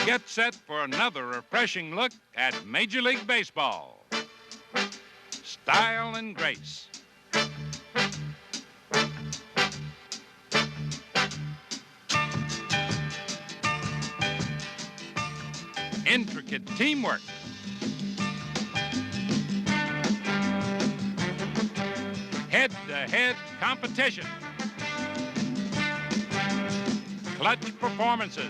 Get set for another refreshing look at Major League Baseball. Style and grace. Intricate teamwork. Head-to-head competition. Clutch performances.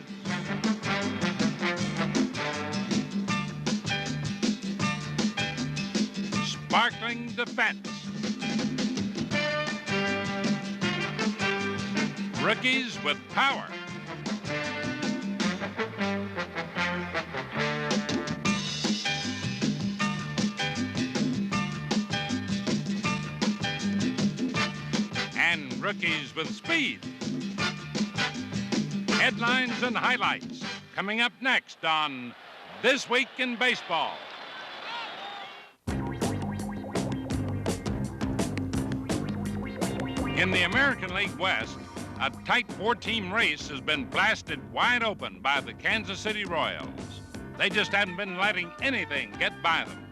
Sparkling defense. Rookies with power. And rookies with speed. Headlines and highlights coming up next on This Week in Baseball. In the American League West, a tight four-team race has been blasted wide open by the Kansas City Royals. They just haven't been letting anything get by them.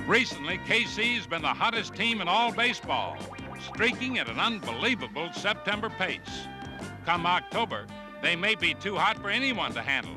Recently, KC's been the hottest team in all baseball, streaking at an unbelievable September pace. Come October, they may be too hot for anyone to handle.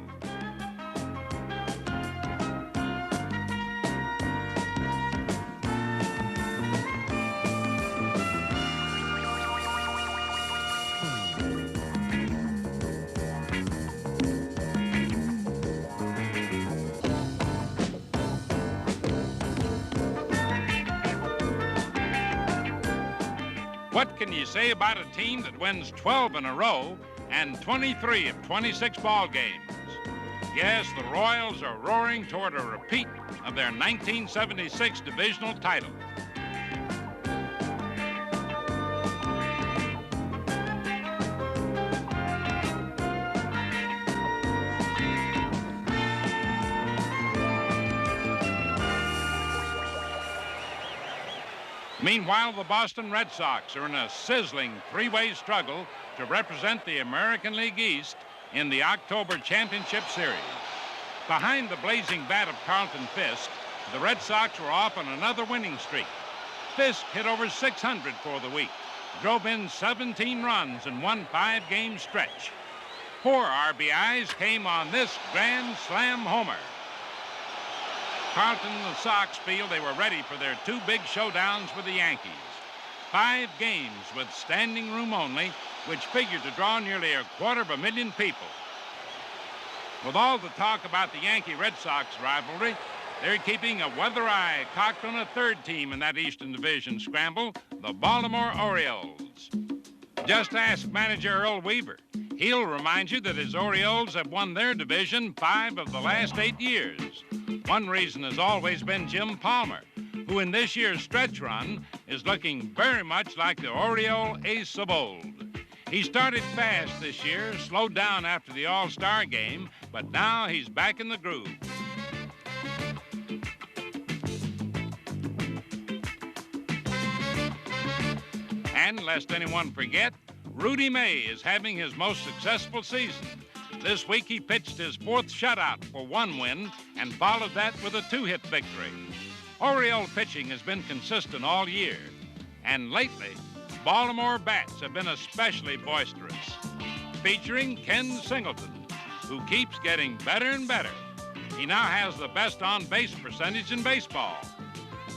What can you say about a team that wins 12 in a row and 23 of 26 ball games? Yes, the Royals are roaring toward a repeat of their 1976 divisional title. Meanwhile, the Boston Red Sox are in a sizzling three-way struggle to represent the American League East in the October Championship Series. Behind the blazing bat of Carlton Fisk, the Red Sox were off on another winning streak. Fisk hit over 600 for the week, drove in 17 runs and won 5-game stretch. 4 RBIs came on this grand slam homer. Carlton and the Sox feel they were ready for their 2 big showdowns with the Yankees. 5 games with standing room only, which figured to draw nearly 250,000 people. With all the talk about the Yankee-Red Sox rivalry, they're keeping a weather eye cocked on a third team in that Eastern Division scramble, the Baltimore Orioles. Just ask manager Earl Weaver. He'll remind you that his Orioles have won their division 5 of the last 8 years. One reason has always been Jim Palmer, who in this year's stretch run is looking very much like the Oriole ace of old. He started fast this year, slowed down after the All-Star game, but now he's back in the groove. And lest anyone forget, Rudy May is having his most successful season. This week he pitched his 4th shutout for 1 win and followed that with a 2-hit victory. Oriole pitching has been consistent all year, and lately, Baltimore bats have been especially boisterous. Featuring Ken Singleton, who keeps getting better and better. He now has the best on-base percentage in baseball.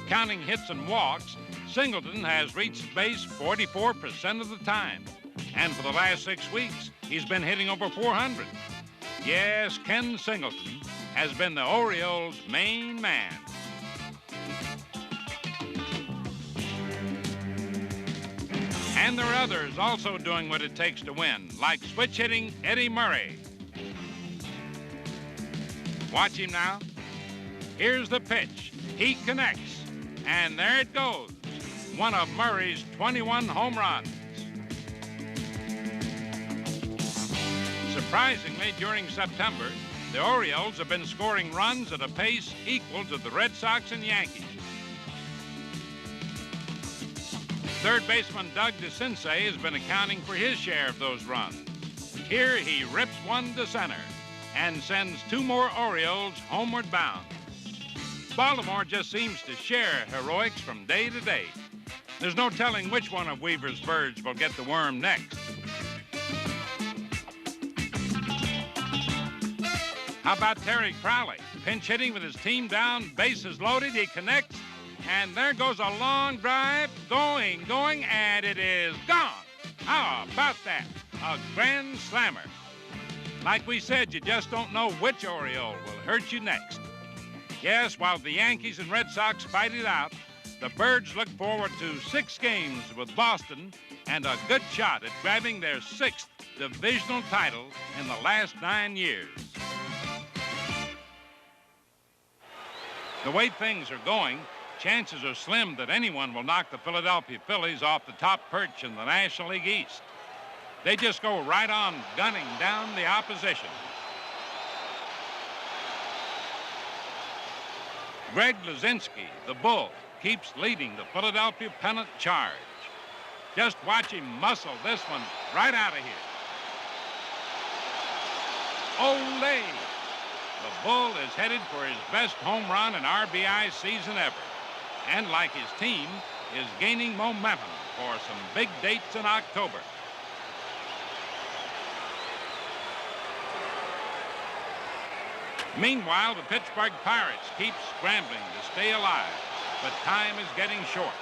Counting hits and walks, Singleton has reached base 44% of the time. And for the last 6 weeks, he's been hitting over 400. Yes, Ken Singleton has been the Orioles' main man. And there are others also doing what it takes to win, like switch-hitting Eddie Murray. Watch him now. Here's the pitch. He connects, and there it goes. One of Murray's 21 home runs. Surprisingly, during September, the Orioles have been scoring runs at a pace equal to the Red Sox and Yankees. Third baseman Doug DeCinces has been accounting for his share of those runs. Here he rips one to center and sends two more Orioles homeward bound. Baltimore just seems to share heroics from day to day. There's no telling which one of Weaver's birds will get the worm next. How about Terry Crowley? Pinch hitting with his team down, bases loaded, he connects, and there goes a long drive, going, and it is gone. How about that? A grand slammer. Like we said, you just don't know which Oriole will hurt you next. Yes, while the Yankees and Red Sox fight it out, the Birds look forward to 6 games with Boston and a good shot at grabbing their 6th divisional title in the last 9 years. The way things are going, chances are slim that anyone will knock the Philadelphia Phillies off the top perch in the National League East. They just go right on gunning down the opposition. Greg Luzinski, the Bull, keeps leading the Philadelphia pennant charge. Just watch him muscle this one right out of here. Ole! The Bull is headed for his best home run and RBI season ever. And like his team, is gaining momentum for some big dates in October. Meanwhile, the Pittsburgh Pirates keep scrambling to stay alive, but time is getting short.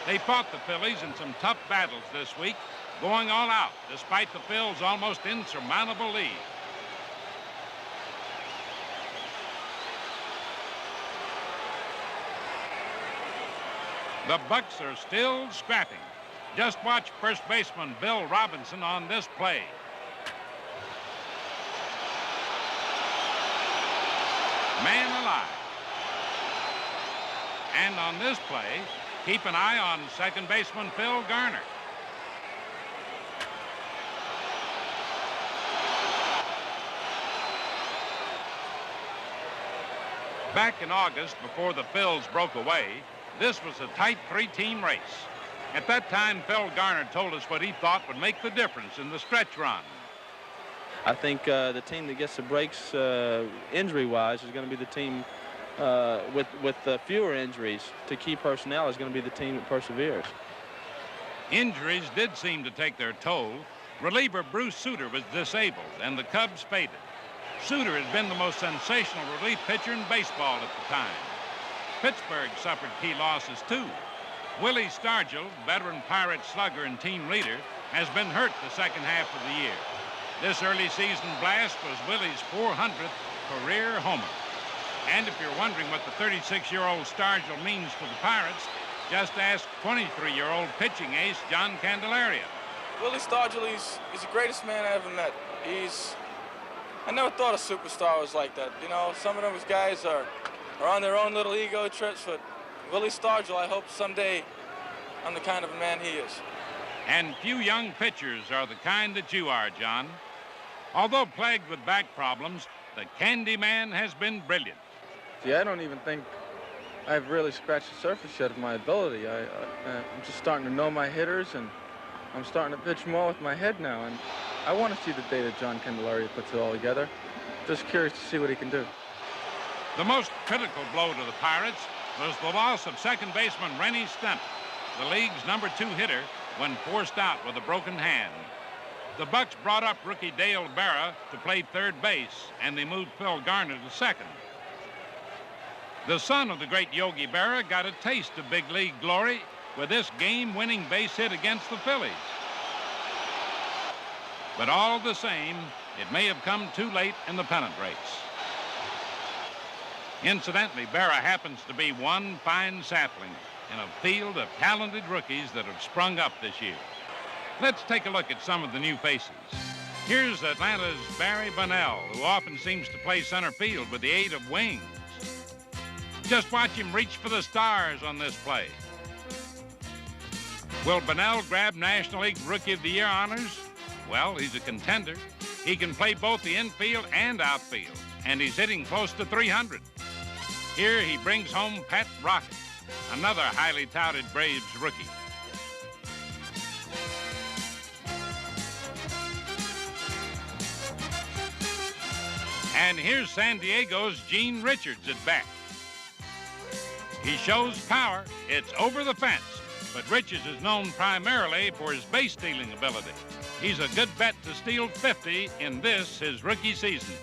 They fought the Phillies in some tough battles this week, going all out despite the Phils' almost insurmountable lead. The Bucks are still scrapping. Just watch first baseman Bill Robinson on this play. Man alive. And on this play, keep an eye on second baseman Phil Garner. Back in August, before the Phils broke away, this was a tight 3-team race. At that time, Phil Garner told us what he thought would make the difference in the stretch run. I think the team that gets the breaks injury-wise is going to be the team with fewer injuries to key personnel is going to be the team that perseveres. Injuries did seem to take their toll. Reliever Bruce Sutter was disabled, and the Cubs faded. Sutter had been the most sensational relief pitcher in baseball at the time. Pittsburgh suffered key losses, too. Willie Stargell, veteran Pirate slugger and team leader, has been hurt the second half of the year. This early season blast was Willie's 400th career homer. And if you're wondering what the 36-year-old Stargell means to the Pirates, just ask 23-year-old pitching ace John Candelaria. Willie Stargell, he's the greatest man I ever met. I never thought a superstar was like that. You know, some of those guys are on their own little ego trips, but Willie Stargell, I hope someday I'm the kind of a man he is. And few young pitchers are the kind that you are, John. Although plagued with back problems, the Candy Man has been brilliant. See, I don't even think I've really scratched the surface yet of my ability. I'm just starting to know my hitters, and I'm starting to pitch more with my head now, and I want to see the day that John Candelaria puts it all together. Just curious to see what he can do. The most critical blow to the Pirates was the loss of second baseman Rennie Stemp, the league's number 2 hitter, when forced out with a broken hand. The Bucks brought up rookie Dale Berra to play third base, and they moved Phil Garner to second. The son of the great Yogi Berra got a taste of big league glory with this game-winning base hit against the Phillies. But all the same, it may have come too late in the pennant race. Incidentally, Berra happens to be one fine sapling in a field of talented rookies that have sprung up this year. Let's take a look at some of the new faces. Here's Atlanta's Barry Bonnell, who often seems to play center field with the aid of wings. Just watch him reach for the stars on this play. Will Bonnell grab National League Rookie of the Year honors? Well, he's a contender. He can play both the infield and outfield, and he's hitting close to 300. Here he brings home Pat Rocket, another highly touted Braves rookie. And here's San Diego's Gene Richards at bat. He shows power. It's over the fence. But Richards is known primarily for his base stealing ability. He's a good bet to steal 50 in this, his rookie season.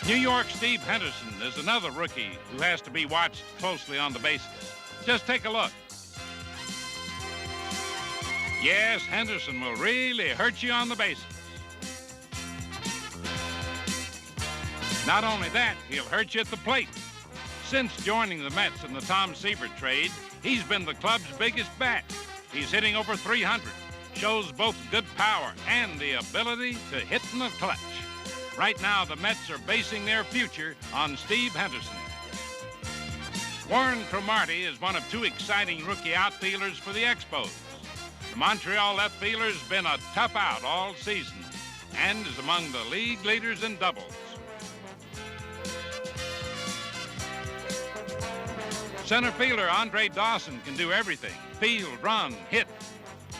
New York's Steve Henderson is another rookie who has to be watched closely on the bases. Just take a look. Yes, Henderson will really hurt you on the bases. Not only that, he'll hurt you at the plate. Since joining the Mets in the Tom Seaver trade, he's been the club's biggest bat. He's hitting over 300, shows both good power and the ability to hit in the clutch. Right now, the Mets are basing their future on Steve Henderson. Warren Cromartie is one of two exciting rookie outfielders for the Expos. The Montreal left fielder's been a tough out all season and is among the league leaders in doubles. Center fielder Andre Dawson can do everything: field, run, hit.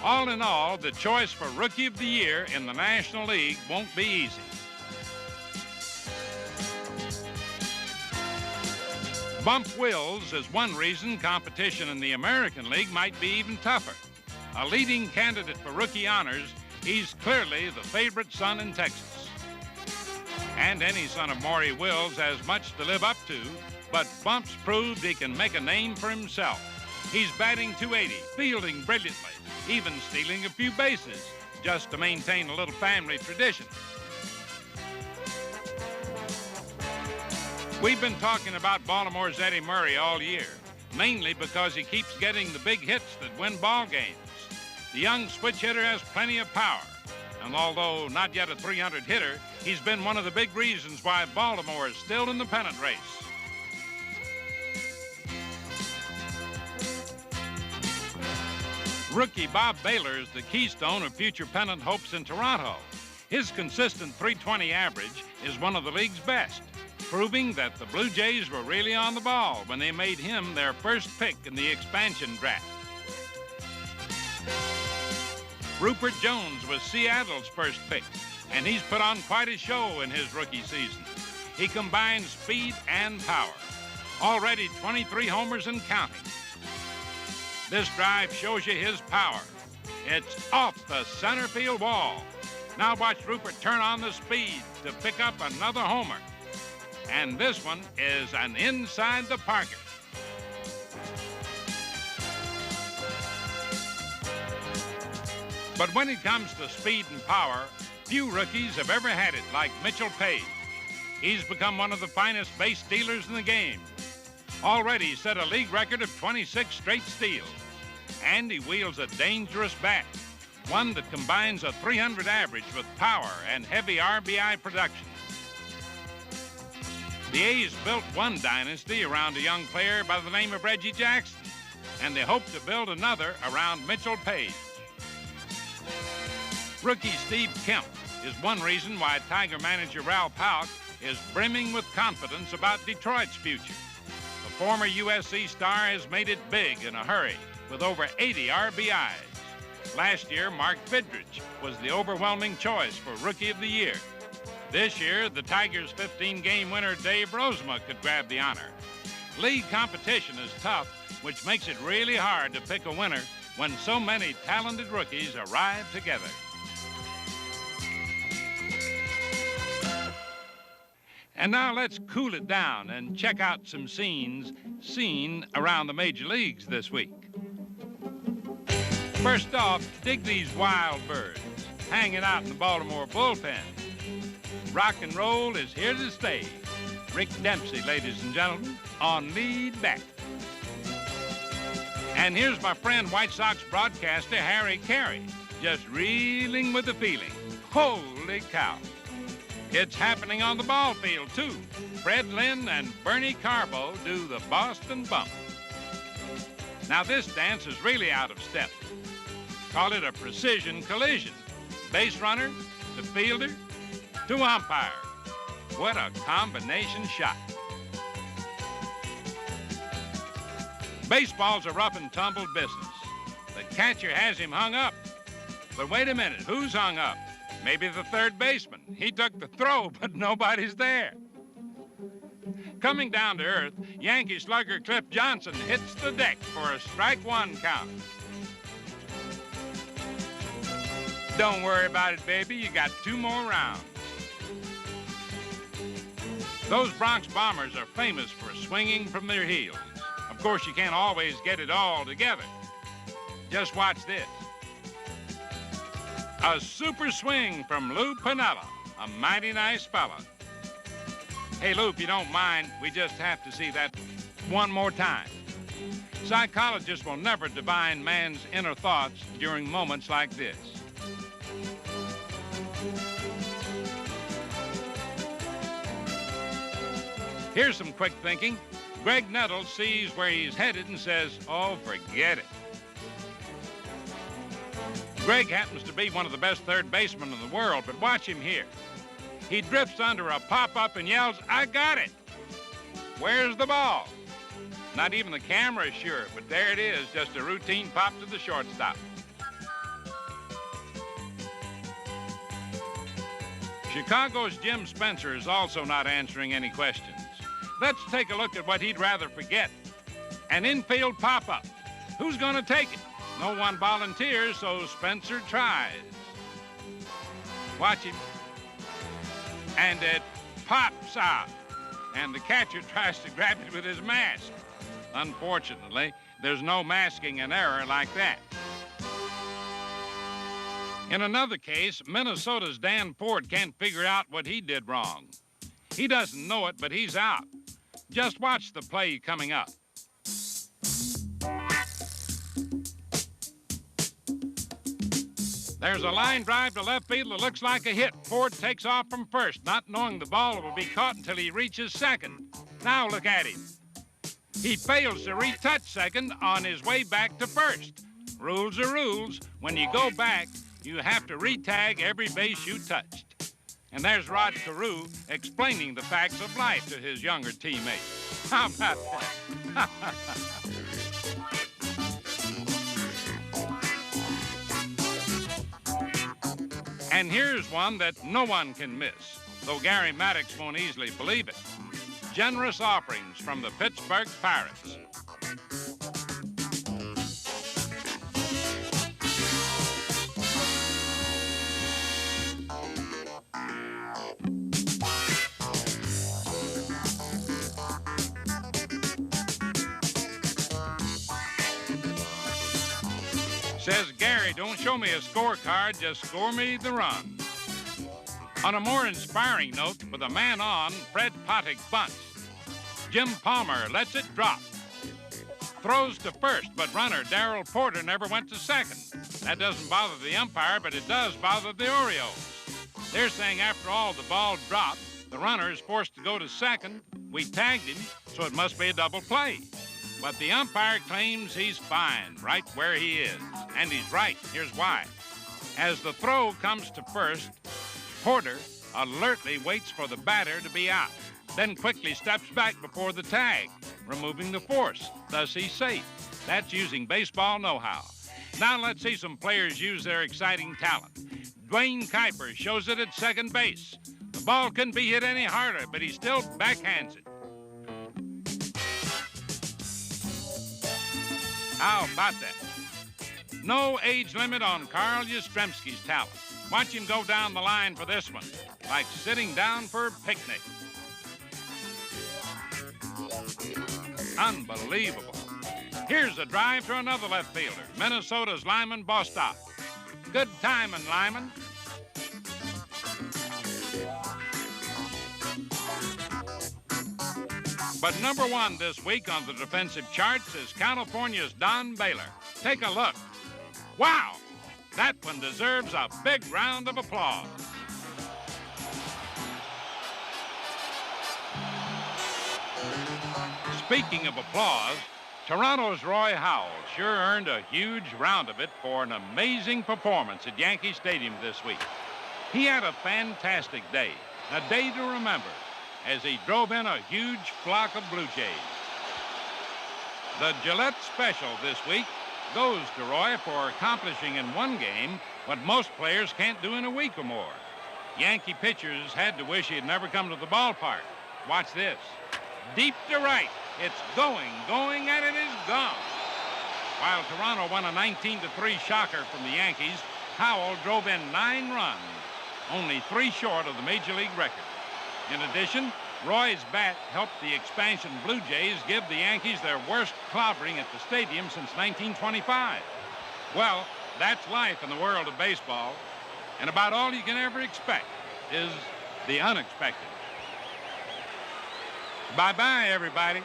All in all, the choice for Rookie of the Year in the National League won't be easy. Bump Wills is one reason competition in the American League might be even tougher. A leading candidate for rookie honors, he's clearly the favorite son in Texas. And any son of Maury Wills has much to live up to, but Bump's proved he can make a name for himself. He's batting .280, fielding brilliantly, even stealing a few bases, just to maintain a little family tradition. We've been talking about Baltimore's Eddie Murray all year, mainly because he keeps getting the big hits that win ball games. The young switch hitter has plenty of power, and although not yet a .300 hitter, he's been one of the big reasons why Baltimore is still in the pennant race. Rookie Bob Baylor is the keystone of future pennant hopes in Toronto. His consistent .320 average is one of the league's best, proving that the Blue Jays were really on the ball when they made him their first pick in the expansion draft. Rupert Jones was Seattle's first pick, and he's put on quite a show in his rookie season. He combines speed and power. Already 23 homers and counting. This drive shows you his power. It's off the center field wall. Now watch Rupert turn on the speed to pick up another homer. And this one is an inside the Parker. But when it comes to speed and power, few rookies have ever had it like Mitchell Page. He's become one of the finest base stealers in the game. Already set a league record of 26 straight steals. And he wields a dangerous bat, one that combines a .300 average with power and heavy RBI production. The A's built one dynasty around a young player by the name of Reggie Jackson, and they hope to build another around Mitchell Page. Rookie Steve Kemp is one reason why Tiger manager Ralph Howell is brimming with confidence about Detroit's future. The former USC star has made it big in a hurry with over 80 RBIs. Last year, Mark Fidrich was the overwhelming choice for Rookie of the Year. This year, the Tigers' 15-game winner Dave Rozema could grab the honor. League competition is tough, which makes it really hard to pick a winner when so many talented rookies arrive together. And now let's cool it down and check out some scenes seen around the major leagues this week. First off, dig these wild birds hanging out in the Baltimore bullpen. Rock and roll is here to stay. Rick Dempsey, ladies and gentlemen, on lead back. And here's my friend White Sox broadcaster Harry Carey, just reeling with the feeling. Holy cow. It's happening on the ball field, too. Fred Lynn and Bernie Carbo do the Boston Bump. Now, this dance is really out of step. Call it a precision collision. Base runner to fielder to umpire. What a combination shot. Baseball's a rough and tumble business. The catcher has him hung up. But wait a minute, who's hung up? Maybe the third baseman. He took the throw, but nobody's there. Coming down to earth, Yankee slugger Cliff Johnson hits the deck for a strike one count. Don't worry about it, baby. You got 2 more rounds. Those Bronx Bombers are famous for swinging from their heels. Of course, you can't always get it all together. Just watch this. A super swing from Lou Piniella, a mighty nice fella. Hey, Lou, if you don't mind, we just have to see that one more time. Psychologists will never divine man's inner thoughts during moments like this. Here's some quick thinking. Greg Nettles sees where he's headed and says, oh, forget it. Greg happens to be one of the best third basemen in the world, but watch him here. He drifts under a pop-up and yells, I got it. Where's the ball? Not even the camera is sure, but there it is, just a routine pop to the shortstop. Chicago's Jim Spencer is also not answering any questions. Let's take a look at what he'd rather forget. An infield pop-up. Who's going to take it? No one volunteers, so Spencer tries. Watch him. And it pops out. And the catcher tries to grab it with his mask. Unfortunately, there's no masking an error like that. In another case, Minnesota's Dan Ford can't figure out what he did wrong. He doesn't know it, but he's out. Just watch the play coming up. There's a line drive to left field that looks like a hit. Ford takes off from first, not knowing the ball will be caught until he reaches second. Now look at him. He fails to retouch second on his way back to first. Rules are rules. When you go back, you have to re-tag every base you touched. And there's Rod Carew explaining the facts of life to his younger teammate. How about that? And here's one that no one can miss, though Gary Maddox won't easily believe it. Generous offerings from the Pittsburgh Pirates. Says Gary, don't show me a scorecard, just score me the run. On a more inspiring note, with a man on, Fred Pottick bunts. Jim Palmer lets it drop. Throws to first, but runner Darrell Porter never went to second. That doesn't bother the umpire, but it does bother the Orioles. They're saying after all the ball dropped, the runner is forced to go to second. We tagged him, so it must be a double play. But the umpire claims he's fine right where he is. And he's right. Here's why. As the throw comes to first, Porter alertly waits for the batter to be out, then quickly steps back before the tag, removing the force. Thus, he's safe. That's using baseball know-how. Now let's see some players use their exciting talent. Dwayne Kuiper shows it at second base. The ball couldn't be hit any harder, but he still backhands it. How about that? No age limit on Carl Yastrzemski's talent. Watch him go down the line for this one, like sitting down for a picnic. Unbelievable. Here's a drive to another left fielder, Minnesota's Lyman Bostock. Good timing, Lyman. But number one this week on the defensive charts is California's Don Baylor. Take a look. Wow! That one deserves a big round of applause. Speaking of applause, Toronto's Roy Howell sure earned a huge round of it for an amazing performance at Yankee Stadium this week. He had a fantastic day, a day to remember, as he drove in a huge flock of Blue Jays. The Gillette Special this week goes to Roy for accomplishing in one game what most players can't do in a week or more. Yankee pitchers had to wish he had never come to the ballpark. Watch this. Deep to right. It's going, and it is gone. While Toronto won a 19-3 shocker from the Yankees, Howell drove in 9 runs, only 3 short of the Major League record. In addition, Roy's bat helped the expansion Blue Jays give the Yankees their worst clobbering at the stadium since 1925. Well, that's life in the world of baseball, and about all you can ever expect is the unexpected. Bye-bye, everybody.